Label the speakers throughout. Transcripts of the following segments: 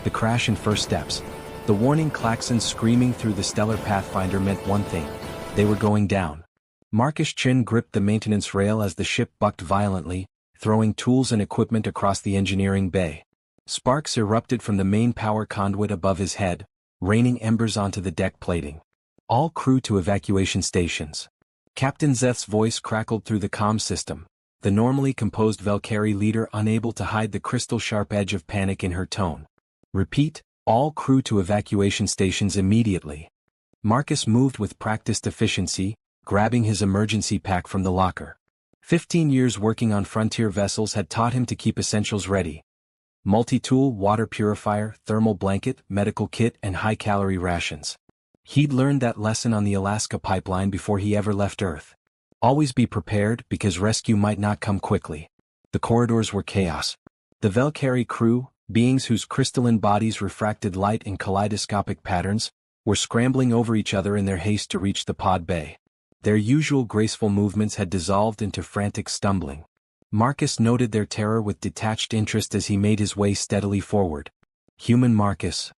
Speaker 1: the crash and first steps. The warning klaxons screaming through the stellar pathfinder meant one thing: they were going down. Marcus' chin gripped the maintenance rail as the ship bucked violently, throwing tools and equipment across the engineering bay. Sparks erupted from the main power conduit above his head, raining embers onto the deck plating. All crew to evacuation stations. Captain Zeth's voice crackled through the comm system, the normally composed Valkyrie leader unable to hide the crystal-sharp edge of panic in her tone. Repeat, all crew to evacuation stations immediately. Marcus moved with practiced efficiency, grabbing his emergency pack from the locker. 15 years working on frontier vessels had taught him to keep essentials ready. Multi-tool, water purifier, thermal blanket, medical kit, and high-calorie rations. He'd learned that lesson on the Alaska pipeline before he ever left Earth. Always be prepared because rescue might not come quickly. The corridors were chaos. The Valkyrie crew, beings whose crystalline bodies refracted light in kaleidoscopic patterns, were scrambling over each other in their haste to reach the pod bay. Their usual graceful movements had dissolved into frantic stumbling. Marcus noted their terror with detached interest as he made his way steadily forward. Human Marcus.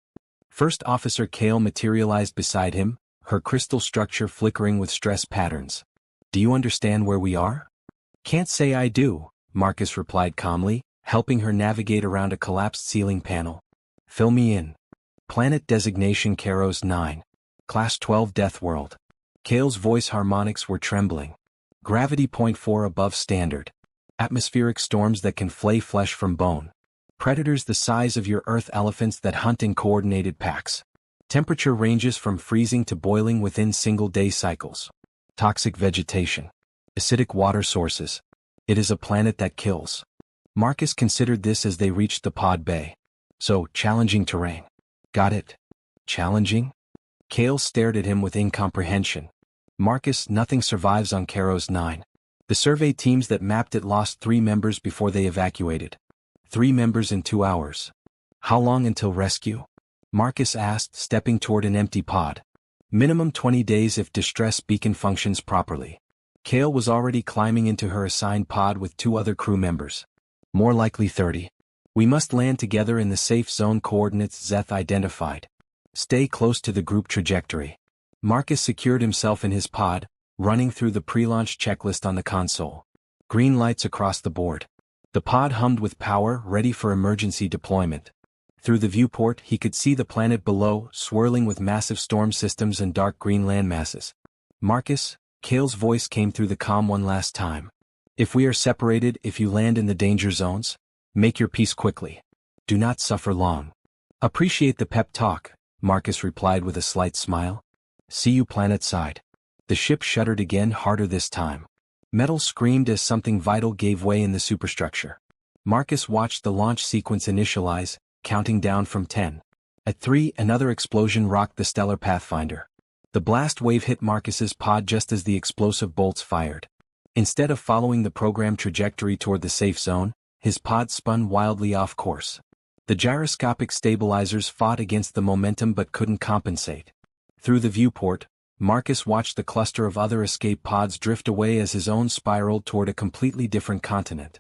Speaker 1: First Officer Kale materialized beside him, her crystal structure flickering with stress patterns. "Do you understand where we are?" "Can't say I do," Marcus replied calmly, helping her navigate around a collapsed ceiling panel. "Fill me in." Planet designation Karos 9. Class-12 Deathworld. Kale's voice harmonics were trembling. Gravity 0.4 above standard. Atmospheric storms that can flay flesh from bone. Predators the size of your Earth elephants that hunt in coordinated packs. Temperature ranges from freezing to boiling within single-day cycles. Toxic vegetation. Acidic water sources. It is a planet that kills. Marcus considered this as they reached the pod bay. So, challenging terrain. Got it? Challenging? Kale stared at him with incomprehension. Marcus, nothing survives on Karos 9. The survey teams that mapped it lost 3 members before they evacuated. 3 members in 2 hours. How long until rescue? Marcus asked, stepping toward an empty pod. Minimum 20 days if distress beacon functions properly. Kale was already climbing into her assigned pod with 2 other crew members. More likely 30. We must land together in the safe zone coordinates Zeth identified. Stay close to the group trajectory. Marcus secured himself in his pod, running through the pre-launch checklist on the console. Green lights across the board. The pod hummed with power, ready for emergency deployment. Through the viewport, he could see the planet below, swirling with massive storm systems and dark green landmasses. "Marcus," Kale's voice came through the comm one last time. "If we are separated, if you land in the danger zones, make your peace quickly. Do not suffer long." "Appreciate the pep talk," Marcus replied with a slight smile. "See you planet-side." The ship shuddered again, harder this time. Metal screamed as something vital gave way in the superstructure. Marcus watched the launch sequence initialize, counting down from 10. At 3, another explosion rocked the stellar pathfinder. The blast wave hit Marcus's pod just as the explosive bolts fired. Instead of following the programmed trajectory toward the safe zone, his pod spun wildly off course. The gyroscopic stabilizers fought against the momentum but couldn't compensate. Through the viewport, Marcus watched the cluster of other escape pods drift away as his own spiraled toward a completely different continent.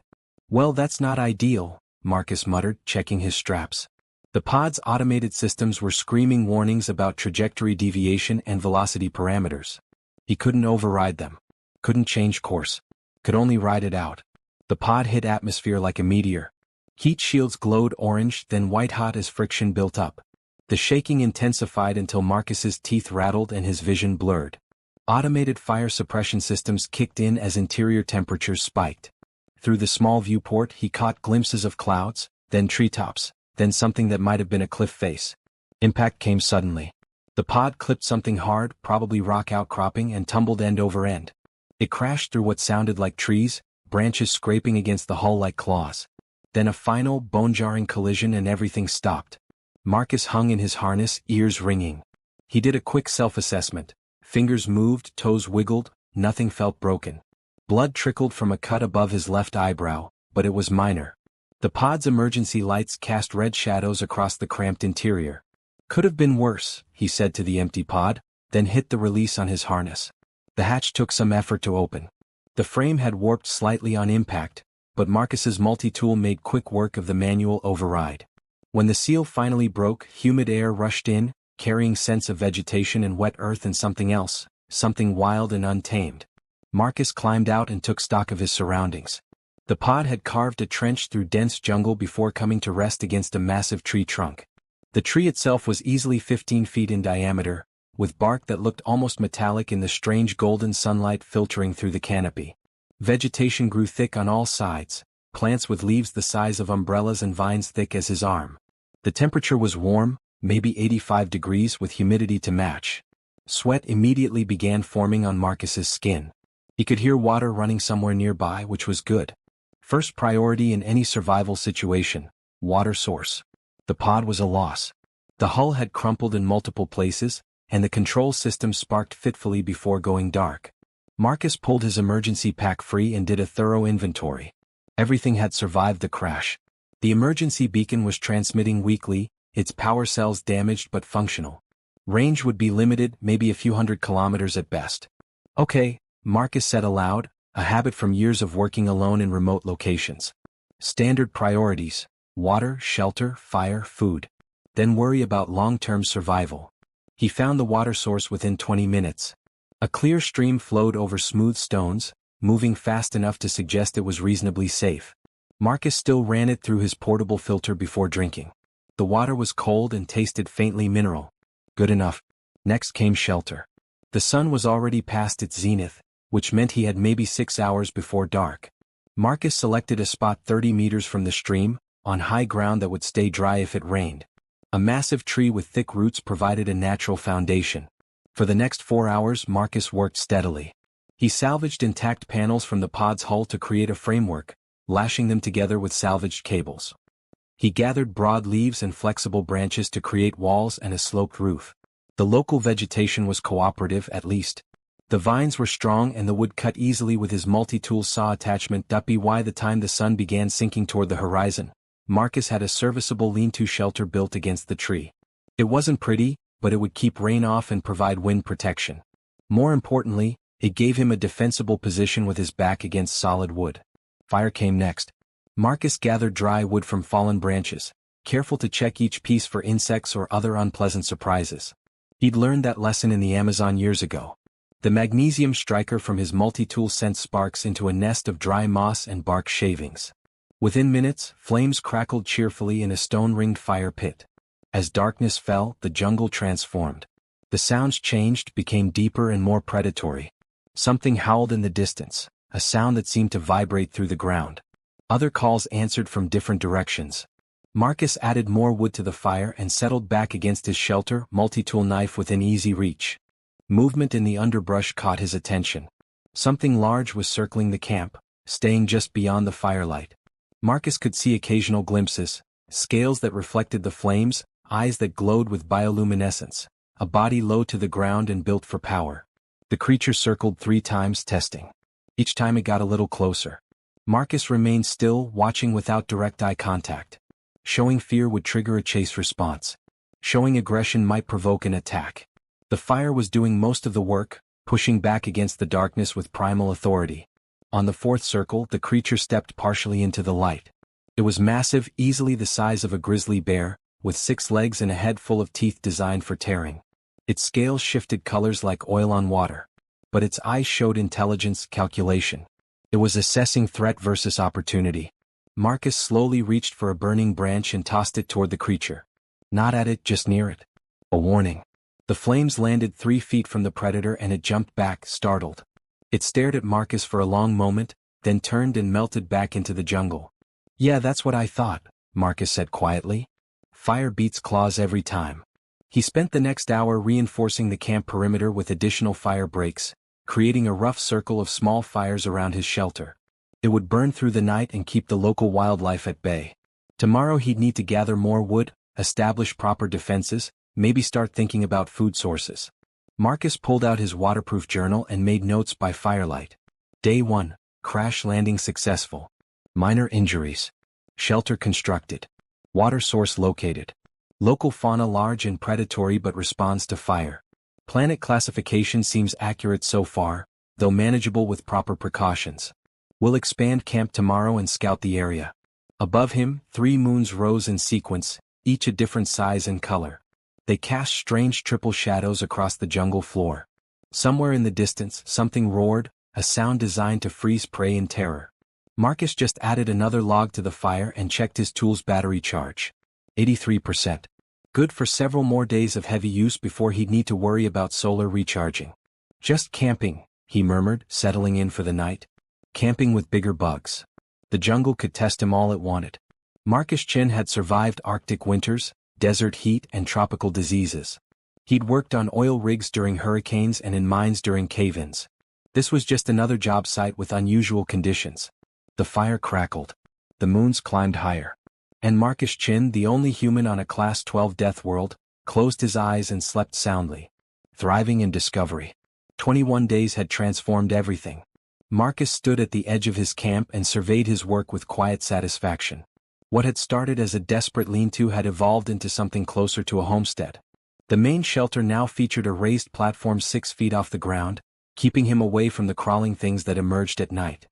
Speaker 1: "Well, that's not ideal," Marcus muttered, checking his straps. The pod's automated systems were screaming warnings about trajectory deviation and velocity parameters. He couldn't override them. Couldn't change course. Could only ride it out. The pod hit atmosphere like a meteor. Heat shields glowed orange, then white-hot as friction built up. The shaking intensified until Marcus's teeth rattled and his vision blurred. Automated fire suppression systems kicked in as interior temperatures spiked. Through the small viewport he caught glimpses of clouds, then treetops, then something that might have been a cliff face. Impact came suddenly. The pod clipped something hard, probably rock outcropping, and tumbled end over end. It crashed through what sounded like trees, branches scraping against the hull like claws. Then a final, bone-jarring collision and everything stopped. Marcus hung in his harness, ears ringing. He did a quick self-assessment. Fingers moved, toes wiggled, nothing felt broken. Blood trickled from a cut above his left eyebrow, but it was minor. The pod's emergency lights cast red shadows across the cramped interior. "Could have been worse," he said to the empty pod, then hit the release on his harness. The hatch took some effort to open. The frame had warped slightly on impact, but Marcus's multi-tool made quick work of the manual override. When the seal finally broke, humid air rushed in, carrying scents of vegetation and wet earth and something else, something wild and untamed. Marcus climbed out and took stock of his surroundings. The pod had carved a trench through dense jungle before coming to rest against a massive tree trunk. The tree itself was easily 15 feet in diameter, with bark that looked almost metallic in the strange golden sunlight filtering through the canopy. Vegetation grew thick on all sides, plants with leaves the size of umbrellas and vines thick as his arm. The temperature was warm, maybe 85 degrees with humidity to match. Sweat immediately began forming on Marcus's skin. He could hear water running somewhere nearby, which was good. First priority in any survival situation, water source. The pod was a loss. The hull had crumpled in multiple places, and the control system sparked fitfully before going dark. Marcus pulled his emergency pack free and did a thorough inventory. Everything had survived the crash. The emergency beacon was transmitting weakly, its power cells damaged but functional. Range would be limited, maybe a few hundred kilometers at best. Okay, Marcus said aloud, a habit from years of working alone in remote locations. Standard priorities: water, shelter, fire, food. Then worry about long-term survival. He found the water source within 20 minutes. A clear stream flowed over smooth stones, moving fast enough to suggest it was reasonably safe. Marcus still ran it through his portable filter before drinking. The water was cold and tasted faintly mineral. Good enough. Next came shelter. The sun was already past its zenith, which meant he had maybe 6 hours before dark. Marcus selected a spot 30 meters from the stream, on high ground that would stay dry if it rained. A massive tree with thick roots provided a natural foundation. For the next 4 hours Marcus worked steadily. He salvaged intact panels from the pod's hull to create a framework, lashing them together with salvaged cables. He gathered broad leaves and flexible branches to create walls and a sloped roof. The local vegetation was cooperative at least. The vines were strong and the wood cut easily with his multi-tool saw attachment. By the time the sun began sinking toward the horizon, Marcus had a serviceable lean-to shelter built against the tree. It wasn't pretty, but it would keep rain off and provide wind protection. More importantly, it gave him a defensible position with his back against solid wood. Fire came next. Marcus gathered dry wood from fallen branches, careful to check each piece for insects or other unpleasant surprises. He'd learned that lesson in the Amazon years ago. The magnesium striker from his multi-tool sent sparks into a nest of dry moss and bark shavings. Within minutes, flames crackled cheerfully in a stone-ringed fire pit. As darkness fell, the jungle transformed. The sounds changed, became deeper and more predatory. Something howled in the distance, a sound that seemed to vibrate through the ground. Other calls answered from different directions. Marcus added more wood to the fire and settled back against his shelter, multi-tool knife within easy reach. Movement in the underbrush caught his attention. Something large was circling the camp, staying just beyond the firelight. Marcus could see occasional glimpses, scales that reflected the flames, eyes that glowed with bioluminescence, a body low to the ground and built for power. The creature circled 3 times, testing. Each time it got a little closer. Marcus remained still, watching without direct eye contact. Showing fear would trigger a chase response. Showing aggression might provoke an attack. The fire was doing most of the work, pushing back against the darkness with primal authority. On the 4th circle, the creature stepped partially into the light. It was massive, easily the size of a grizzly bear, with 6 legs and a head full of teeth designed for tearing. Its scales shifted colors like oil on water. But its eyes showed intelligence, calculation. It was assessing threat versus opportunity. Marcus slowly reached for a burning branch and tossed it toward the creature. Not at it, just near it. A warning. The flames landed 3 feet from the predator and it jumped back, startled. It stared at Marcus for a long moment, then turned and melted back into the jungle. Yeah, that's what I thought, Marcus said quietly. Fire beats claws every time. He spent the next hour reinforcing the camp perimeter with additional fire breaks, creating a rough circle of small fires around his shelter. It would burn through the night and keep the local wildlife at bay. Tomorrow he'd need to gather more wood, establish proper defenses, maybe start thinking about food sources. Marcus pulled out his waterproof journal and made notes by firelight. Day 1, crash landing successful. Minor injuries. Shelter constructed. Water source located. Local fauna large and predatory but responds to fire. Planet classification seems accurate so far, though manageable with proper precautions. We'll expand camp tomorrow and scout the area. Above him, 3 moons rose in sequence, each a different size and color. They cast strange triple shadows across the jungle floor. Somewhere in the distance, something roared, a sound designed to freeze prey in terror. Marcus just added another log to the fire and checked his tool's battery charge. 83%. Good for several more days of heavy use before he'd need to worry about solar recharging. Just camping, he murmured, settling in for the night. Camping with bigger bugs. The jungle could test him all it wanted. Marcus Chin had survived Arctic winters, desert heat and tropical diseases. He'd worked on oil rigs during hurricanes and in mines during cave-ins. This was just another job site with unusual conditions. The fire crackled. The moons climbed higher. And Marcus Chin, the only human on a Class-12 Deathworld, closed his eyes and slept soundly. Thriving in discovery. 21 days had transformed everything. Marcus stood at the edge of his camp and surveyed his work with quiet satisfaction. What had started as a desperate lean-to had evolved into something closer to a homestead. The main shelter now featured a raised platform 6 feet off the ground, keeping him away from the crawling things that emerged at night.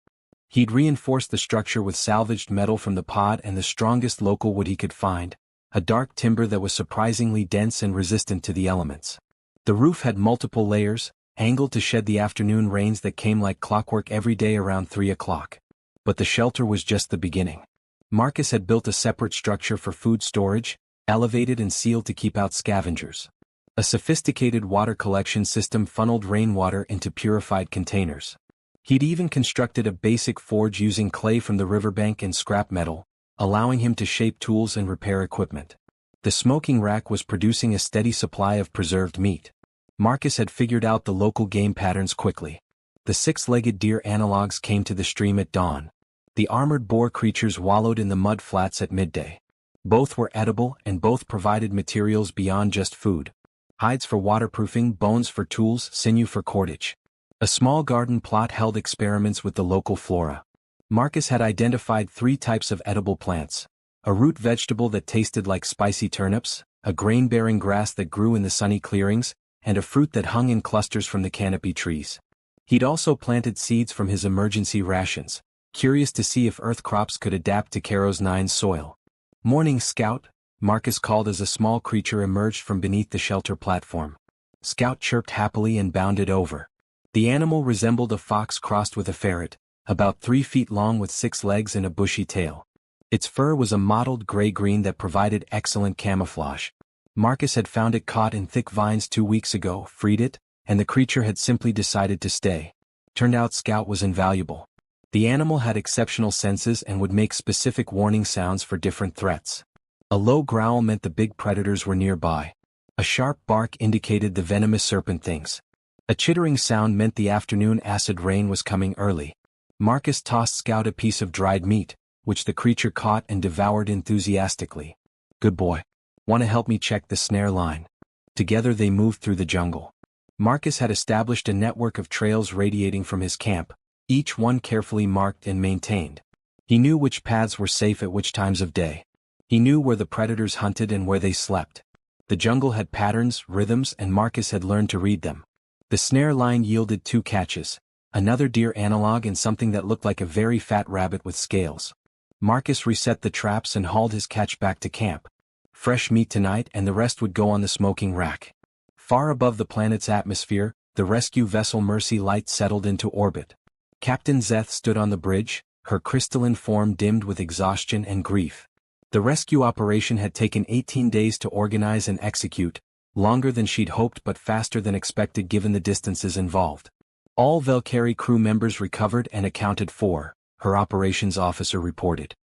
Speaker 1: He'd reinforced the structure with salvaged metal from the pod and the strongest local wood he could find, a dark timber that was surprisingly dense and resistant to the elements. The roof had multiple layers, angled to shed the afternoon rains that came like clockwork every day around 3 o'clock. But the shelter was just the beginning. Marcus had built a separate structure for food storage, elevated and sealed to keep out scavengers. A sophisticated water collection system funneled rainwater into purified containers. He'd even constructed a basic forge using clay from the riverbank and scrap metal, allowing him to shape tools and repair equipment. The smoking rack was producing a steady supply of preserved meat. Marcus had figured out the local game patterns quickly. The 6-legged deer analogs came to the stream at dawn. The armored boar creatures wallowed in the mud flats at midday. Both were edible and both provided materials beyond just food. Hides for waterproofing, bones for tools, sinew for cordage. A small garden plot held experiments with the local flora. Marcus had identified 3 types of edible plants: a root vegetable that tasted like spicy turnips, a grain-bearing grass that grew in the sunny clearings, and a fruit that hung in clusters from the canopy trees. He'd also planted seeds from his emergency rations, curious to see if Earth crops could adapt to Karos 9's soil. "Morning, Scout," Marcus called as a small creature emerged from beneath the shelter platform. Scout chirped happily and bounded over. The animal resembled a fox crossed with a ferret, about 3 feet long with 6 legs and a bushy tail. Its fur was a mottled gray-green that provided excellent camouflage. Marcus had found it caught in thick vines 2 weeks ago, freed it, and the creature had simply decided to stay. Turned out Scout was invaluable. The animal had exceptional senses and would make specific warning sounds for different threats. A low growl meant the big predators were nearby. A sharp bark indicated the venomous serpent things. A chittering sound meant the afternoon acid rain was coming early. Marcus tossed Scout a piece of dried meat, which the creature caught and devoured enthusiastically. "Good boy. Want to help me check the snare line?" Together they moved through the jungle. Marcus had established a network of trails radiating from his camp, each one carefully marked and maintained. He knew which paths were safe at which times of day. He knew where the predators hunted and where they slept. The jungle had patterns, rhythms, and Marcus had learned to read them. The snare line yielded 2 catches, another deer analog and something that looked like a very fat rabbit with scales. Marcus reset the traps and hauled his catch back to camp. Fresh meat tonight and the rest would go on the smoking rack. Far above the planet's atmosphere, the rescue vessel Mercy Light settled into orbit. Captain Zeth stood on the bridge, her crystalline form dimmed with exhaustion and grief. The rescue operation had taken 18 days to organize and execute, longer than she'd hoped but faster than expected given the distances involved. All Valkyrie crew members recovered and accounted for, her operations officer reported.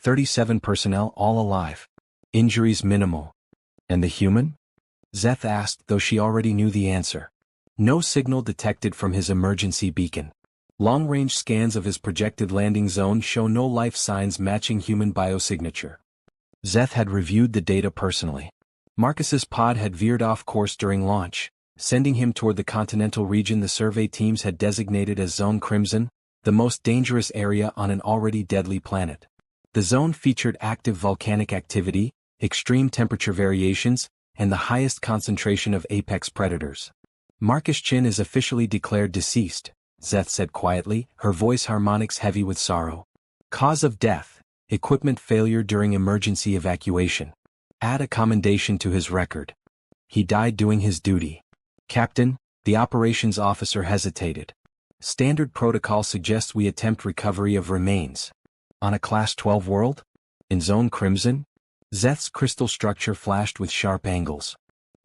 Speaker 1: 37 personnel all alive. Injuries minimal. And the human? Zeth asked, though she already knew the answer. No signal detected from his emergency beacon. Long-range scans of his projected landing zone show no life signs matching human biosignature. Zeth had reviewed the data personally. Marcus's pod had veered off course during launch, sending him toward the continental region the survey teams had designated as Zone Crimson, the most dangerous area on an already deadly planet. The zone featured active volcanic activity, extreme temperature variations, and the highest concentration of apex predators. "Marcus Chin is officially declared deceased," Zeth said quietly, her voice harmonics heavy with sorrow. "Cause of death: equipment failure during emergency evacuation. Add a commendation to his record. He died doing his duty. Captain, the operations officer hesitated. Standard protocol suggests we attempt recovery of remains. On a Class 12 world? In Zone Crimson? Zeth's crystal structure flashed with sharp angles.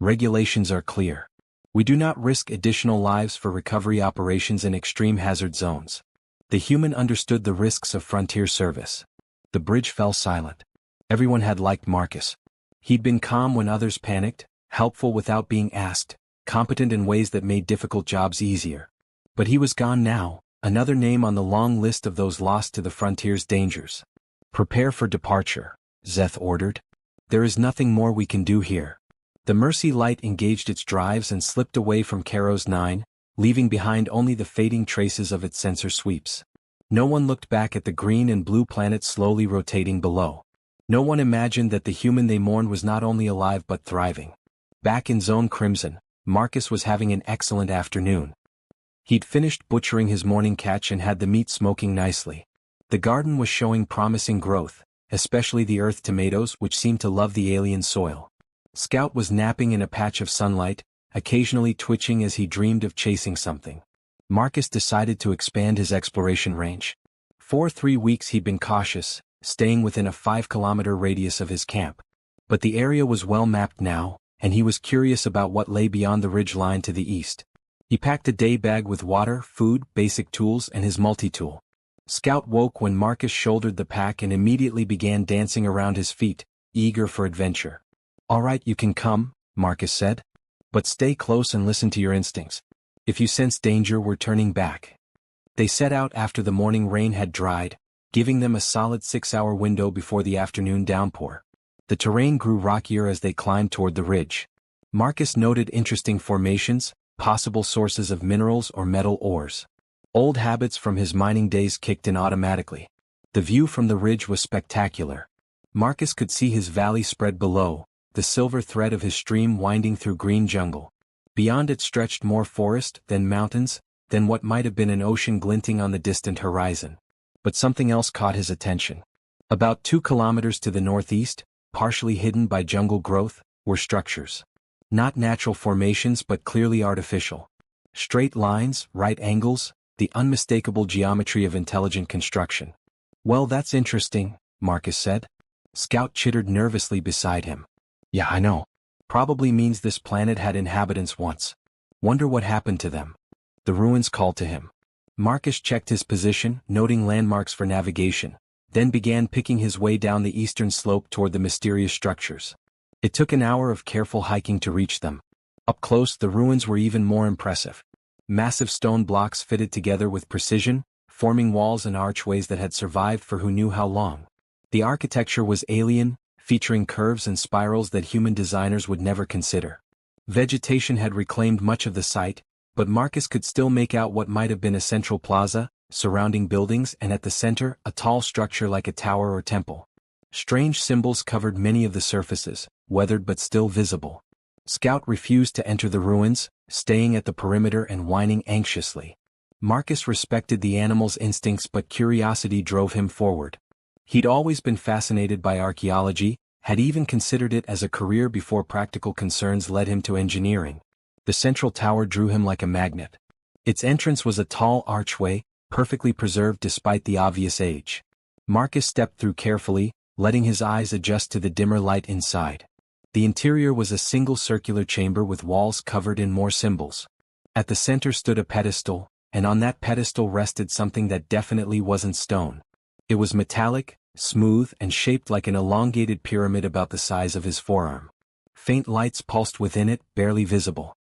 Speaker 1: Regulations are clear. We do not risk additional lives for recovery operations in extreme hazard zones. The human understood the risks of frontier service. The bridge fell silent. Everyone had liked Marcus. He'd been calm when others panicked, helpful without being asked, competent in ways that made difficult jobs easier. But he was gone now, another name on the long list of those lost to the frontier's dangers. Prepare for departure, Zeth ordered. There is nothing more we can do here. The Mercy Light engaged its drives and slipped away from Caro's 9, leaving behind only the fading traces of its sensor sweeps. No one looked back at the green and blue planet slowly rotating below. No one imagined that the human they mourned was not only alive but thriving. Back in Zone Crimson, Marcus was having an excellent afternoon. He'd finished butchering his morning catch and had the meat smoking nicely. The garden was showing promising growth, especially the earth tomatoes which seemed to love the alien soil. Scout was napping in a patch of sunlight, occasionally twitching as he dreamed of chasing something. Marcus decided to expand his exploration range. For 3 weeks he'd been cautious, staying within a 5-kilometer radius of his camp. But the area was well mapped now, and he was curious about what lay beyond the ridge line to the east. He packed a day bag with water, food, basic tools, and his multi-tool. Scout woke when Marcus shouldered the pack and immediately began dancing around his feet, eager for adventure. "All right, you can come," Marcus said. "But stay close and listen to your instincts. If you sense danger, we're turning back." They set out after the morning rain had dried, giving them a solid 6-hour window before the afternoon downpour. The terrain grew rockier as they climbed toward the ridge. Marcus noted interesting formations, possible sources of minerals or metal ores. Old habits from his mining days kicked in automatically. The view from the ridge was spectacular. Marcus could see his valley spread below, the silver thread of his stream winding through green jungle. Beyond it stretched more forest, then mountains, then what might have been an ocean glinting on the distant horizon. But something else caught his attention. About 2 kilometers to the northeast, partially hidden by jungle growth, were structures. Not natural formations but clearly artificial. Straight lines, right angles, the unmistakable geometry of intelligent construction. "Well, that's interesting," Marcus said. Scout chittered nervously beside him. "Yeah, I know. Probably means this planet had inhabitants once. Wonder what happened to them." The ruins called to him. Marcus checked his position, noting landmarks for navigation, then began picking his way down the eastern slope toward the mysterious structures. It took an hour of careful hiking to reach them. Up close, the ruins were even more impressive. Massive stone blocks fitted together with precision, forming walls and archways that had survived for who knew how long. The architecture was alien, featuring curves and spirals that human designers would never consider. Vegetation had reclaimed much of the site, but Marcus could still make out what might have been a central plaza, surrounding buildings, and at the center, a tall structure like a tower or temple. Strange symbols covered many of the surfaces, weathered but still visible. Scout refused to enter the ruins, staying at the perimeter and whining anxiously. Marcus respected the animal's instincts but curiosity drove him forward. He'd always been fascinated by archaeology, had even considered it as a career before practical concerns led him to engineering. The central tower drew him like a magnet. Its entrance was a tall archway, perfectly preserved despite the obvious age. Marcus stepped through carefully, letting his eyes adjust to the dimmer light inside. The interior was a single circular chamber with walls covered in more symbols. At the center stood a pedestal, and on that pedestal rested something that definitely wasn't stone. It was metallic, smooth, and shaped like an elongated pyramid about the size of his forearm. Faint lights pulsed within it, barely visible.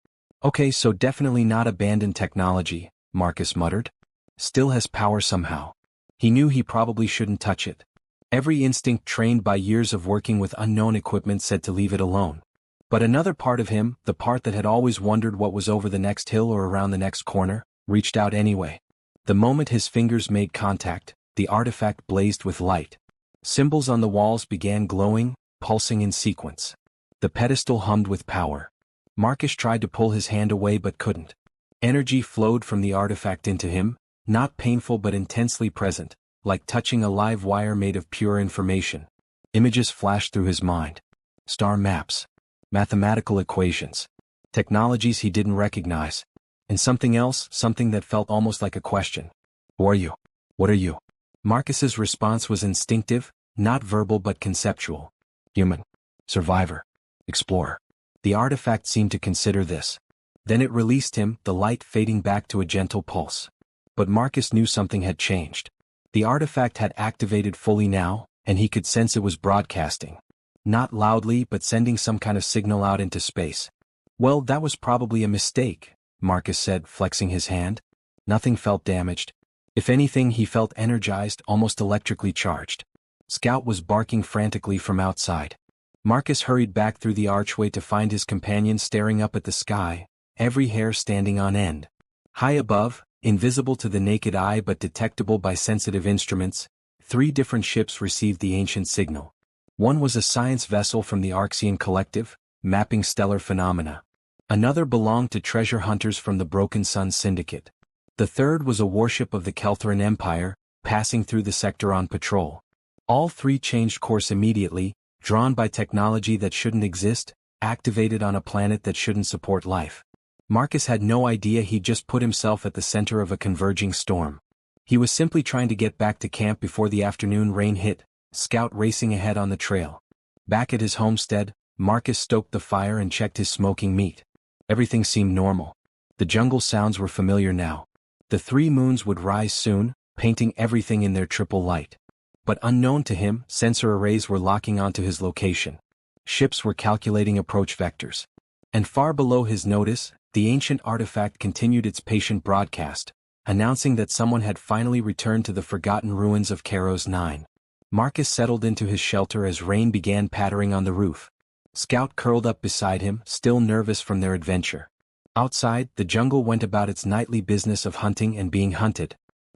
Speaker 1: "Okay, so definitely not abandoned technology," Marcus muttered. "Still has power somehow." He knew he probably shouldn't touch it. Every instinct trained by years of working with unknown equipment said to leave it alone. But another part of him, the part that had always wondered what was over the next hill or around the next corner, reached out anyway. The moment his fingers made contact, the artifact blazed with light. Symbols on the walls began glowing, pulsing in sequence. The pedestal hummed with power. Marcus tried to pull his hand away but couldn't. Energy flowed from the artifact into him, not painful but intensely present, like touching a live wire made of pure information. Images flashed through his mind. Star maps. Mathematical equations. Technologies he didn't recognize. And something else, something that felt almost like a question. Who are you? What are you? Marcus's response was instinctive, not verbal but conceptual. Human. Survivor. Explorer. The artifact seemed to consider this. Then it released him, the light fading back to a gentle pulse. But Marcus knew something had changed. The artifact had activated fully now, and he could sense it was broadcasting. Not loudly but sending some kind of signal out into space. Well, that was probably a mistake, Marcus said, flexing his hand. Nothing felt damaged. If anything, he felt energized, almost electrically charged. Scout was barking frantically from outside. Marcus hurried back through the archway to find his companion staring up at the sky, every hair standing on end. High above, invisible to the naked eye but detectable by sensitive instruments, 3 different ships received the ancient signal. One was a science vessel from the Arxian Collective, mapping stellar phenomena. Another belonged to treasure hunters from the Broken Sun Syndicate. The third was a warship of the Keltheran Empire, passing through the sector on patrol. All 3 changed course immediately, drawn by technology that shouldn't exist, activated on a planet that shouldn't support life. Marcus had no idea he'd just put himself at the center of a converging storm. He was simply trying to get back to camp before the afternoon rain hit, Scout racing ahead on the trail. Back at his homestead, Marcus stoked the fire and checked his smoking meat. Everything seemed normal. The jungle sounds were familiar now. The 3 moons would rise soon, painting everything in their triple light. But unknown to him, sensor arrays were locking onto his location. Ships were calculating approach vectors. And far below his notice, the ancient artifact continued its patient broadcast, announcing that someone had finally returned to the forgotten ruins of Karos 9. Marcus settled into his shelter as rain began pattering on the roof. Scout curled up beside him, still nervous from their adventure. Outside, the jungle went about its nightly business of hunting and being hunted.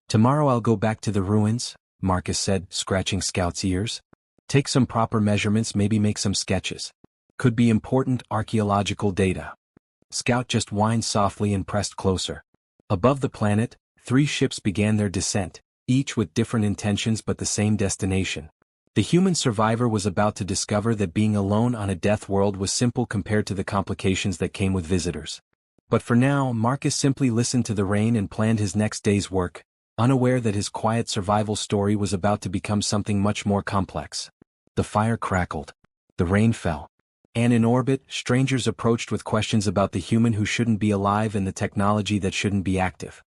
Speaker 1: Tomorrow I'll go back to the ruins, Marcus said, scratching Scout's ears. Take some proper measurements, maybe make some sketches. Could be important archaeological data. Scout just whined softly and pressed closer. Above the planet, 3 ships began their descent, each with different intentions but the same destination. The human survivor was about to discover that being alone on a death world was simple compared to the complications that came with visitors. But for now, Marcus simply listened to the rain and planned his next day's work, unaware that his quiet survival story was about to become something much more complex. The fire crackled. The rain fell. And in orbit, strangers approached with questions about the human who shouldn't be alive and the technology that shouldn't be active.